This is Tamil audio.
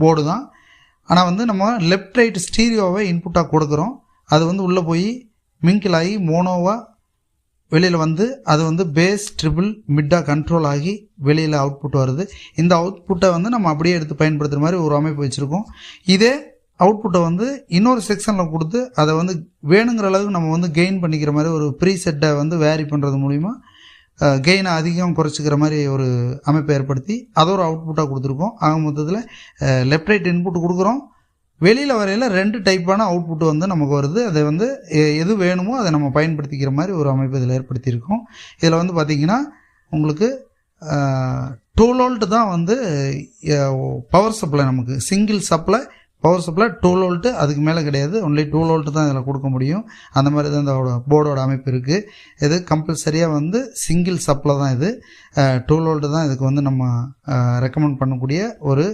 போர்டு தான். ஆனால் வந்து நம்ம லெஃப்ட் ரைட் ஸ்டீரியோவை இன்புட்டாக கொடுக்குறோம். அது வந்து உள்ளே போய் மிங்கிள் ஆகி மோனோவாக வெளியில் வந்து அது வந்து பேஸ் ட்ரிபிள் மிட்டாக கண்ட்ரோல் ஆகி வெளியில் அவுட்புட் வருது. இந்த அவுட்புட்டை வந்து நம்ம அப்படியே எடுத்து பயன்படுத்துகிற மாதிரி ஒரு அமைப்பு வச்சுருக்கோம். இதே அவுட்புட்டை வந்து இன்னொரு செக்ஷனில் கொடுத்து அதை வந்து வேணுங்கிற அளவுக்கு நம்ம வந்து கெயின் பண்ணிக்கிற மாதிரி ஒரு ப்ரீசெட்டை வந்து வேரி பண்ணுறது மூலிமா கெயினை அதிகம் குறைச்சிக்கிற மாதிரி ஒரு அமைப்பை ஏற்படுத்தி அதை ஒரு அவுட்புட்டாக கொடுத்துருக்கோம். ஆக மொத்தத்தில் லெஃப்ட் ரைட் இன்புட் கொடுக்குறோம். வெளியில் வரையில் 2 டைப்பான அவுட்புட் வந்து நமக்கு வருது. அதை வந்து எது வேணுமோ அதை நம்ம பயன்படுத்திக்கிற மாதிரி ஒரு அமைப்பு இதில் ஏற்படுத்தியிருக்கோம். இதில் வந்து பார்த்திங்கன்னா உங்களுக்கு 12 வோல்ட் தான் வந்து பவர் சப்ளை. நமக்கு single supply power supply 12 volt, அதுக்கு மேலே கிடையாது. ஒன்லி 12 வோல்ட்டு தான் இதில் கொடுக்க முடியும். அந்த மாதிரி தான் இந்த போர்டோட அமைப்பு இருக்குது. இது கம்பல்சரியாக வந்து சிங்கிள் சப்ளை தான். இது 12 வோல்ட்டு தான் இதுக்கு வந்து நம்ம ரெக்கமெண்ட் பண்ணக்கூடிய ஒரு